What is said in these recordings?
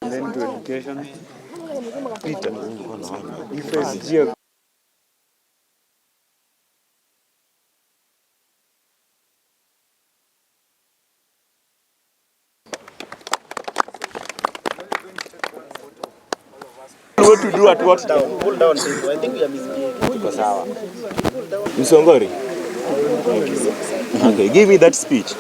And then to education. Peter. What to do at what time? Pull down, people. I think we are misbehaving. Msongori. Okay, give me that speech.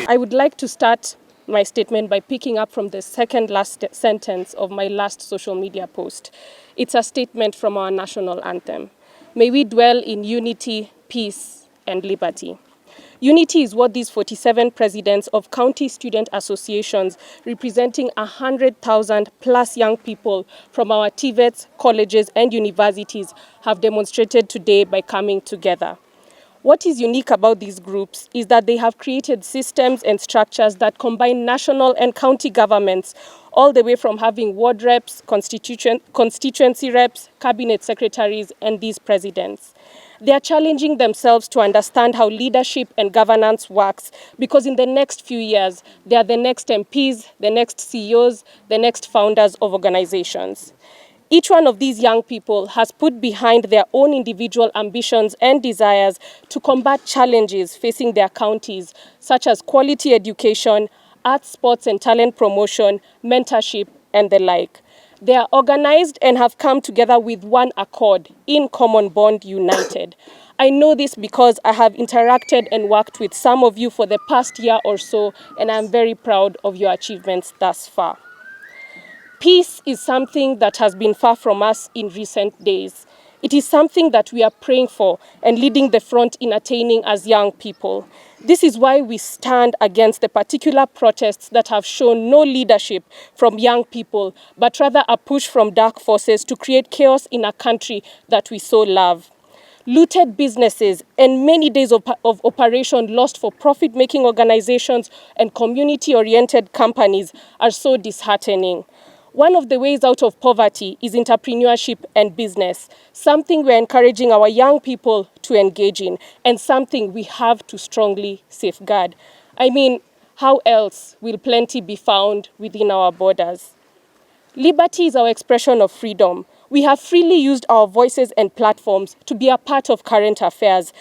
I would like to start my statement by picking up from the second last sentence of my last social media post. It's a statement from our national anthem. May we dwell in unity, peace, and liberty. Unity is what these 47 presidents of county student associations representing 100,000 plus young people from our TVETs, colleges, and universities have demonstrated today by coming together. What is unique about these groups is that they have created systems and structures that combine national and county governments, all the way from having ward reps, constituency reps, cabinet secretaries, and these presidents. They are challenging themselves to understand how leadership and governance works, because in the next few years, they are the next MPs, the next CEOs, the next founders of organizations. Each one of these young people has put behind their own individual ambitions and desires to combat challenges facing their counties, such as quality education, arts, sports and talent promotion, mentorship, and the like. They are organized and have come together with one accord, in common bond, united. I know this because I have interacted and worked with some of you for the past year or so, and I'm very proud of your achievements thus far. Peace is something that has been far from us in recent days. It is something that we are praying for and leading the front in attaining as young people. This is why we stand against the particular protests that have shown no leadership from young people, but rather a push from dark forces to create chaos in a country that we so love. Looted businesses and many days of operation lost for profit-making organizations and community-oriented companies are so disheartening. One of the ways out of poverty is entrepreneurship and business, something we're encouraging our young people to engage in, and something we have to strongly safeguard. I mean, how else will plenty be found within our borders? Liberty is our expression of freedom. We have freely used our voices and platforms to be a part of current affairs.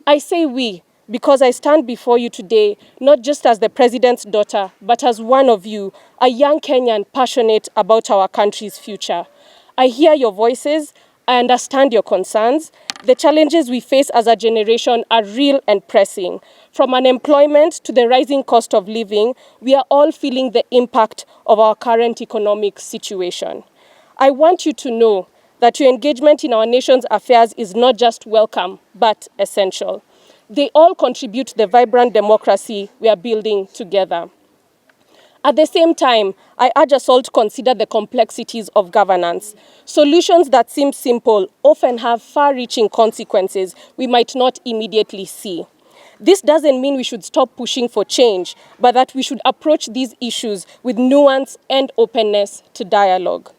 I say we, because I stand before you today, not just as the president's daughter, but as one of you, a young Kenyan passionate about our country's future. I hear your voices, I understand your concerns. The challenges we face as a generation are real and pressing. From unemployment to the rising cost of living, we are all feeling the impact of our current economic situation. I want you to know that your engagement in our nation's affairs is not just welcome, but essential. They all contribute to the vibrant democracy we are building together. At the same time, I urge us all to consider the complexities of governance. Solutions that seem simple often have far-reaching consequences we might not immediately see. This doesn't mean we should stop pushing for change, but that we should approach these issues with nuance and openness to dialogue.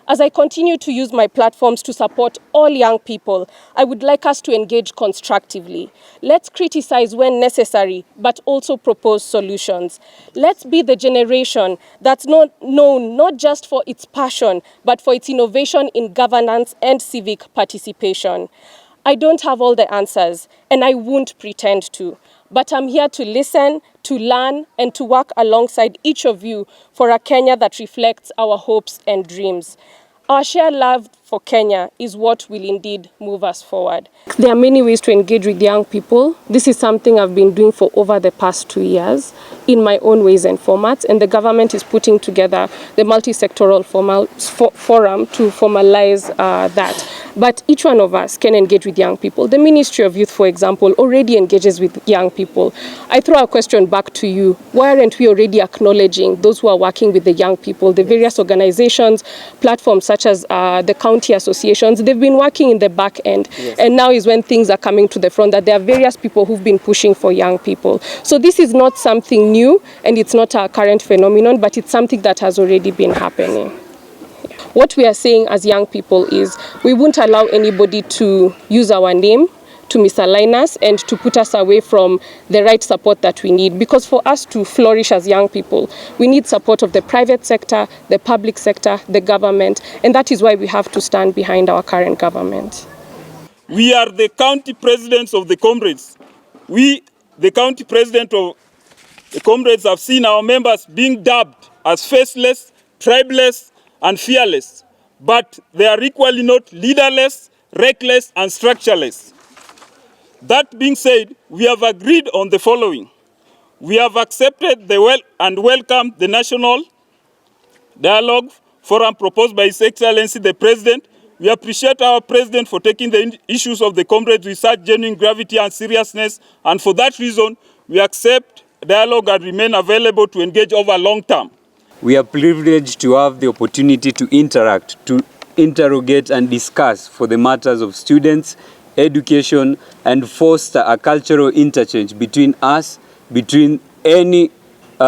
As I continue to use my platforms to support all young people, I would like us to engage constructively. Let's criticize when necessary, but also propose solutions. Let's be the generation that's known not just for its passion, but for its innovation in governance and civic participation. I don't have all the answers, and I won't pretend to. But I'm here to listen, to learn, and to work alongside each of you for a Kenya that reflects our hopes and dreams. Our shared love for Kenya is what will indeed move us forward. There are many ways to engage with young people. This is something I've been doing for over the past 2 years in my own ways and formats, and the government is putting together the multi-sectoral forum to formalize that. But each one of us can engage with young people. The Ministry of Youth, for example, already engages with young people. I throw a question back to you. Why aren't we already acknowledging those who are working with the young people, the various organizations, platforms such as the county associations? They've been working in the back end. Yes. And now is when things are coming to the front, that there are various people who've been pushing for young people. So this is not something new, and it's not a current phenomenon, but it's something that has already been happening. What we are saying as young people is we won't allow anybody to use our name to misalign us and to put us away from the right support that we need. Because for us to flourish as young people, we need support of the private sector, the public sector, the government, and that is why we have to stand behind our current government. We are the county presidents of the comrades. We, the county president of the comrades, have seen our members being dubbed as faceless, tribeless, and fearless. But they are equally not leaderless, reckless, and structureless. That being said, we have agreed on the following. We have accepted and welcomed the National Dialogue Forum proposed by His Excellency the President. We appreciate our President for taking the issues of the comrades with such genuine gravity and seriousness, and for that reason, we accept dialogue and remain available to engage over long term. We are privileged to have the opportunity to interact, to interrogate and discuss for the matters of students, education, and foster a cultural interchange between us, between any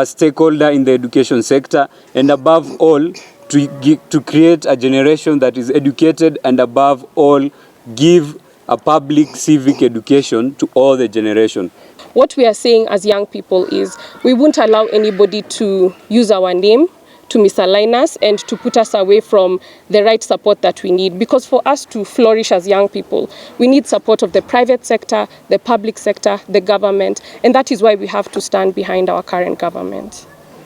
stakeholder in the education sector, and above all, to create a generation that is educated, and above all, give a public civic education to all the generation. What we are saying as young people is we won't allow anybody to use our name to misalign us and to put us away from the right support that we need. Because for us to flourish as young people, we need support of the private sector, the public sector, the government, and that is why we have to stand behind our current government.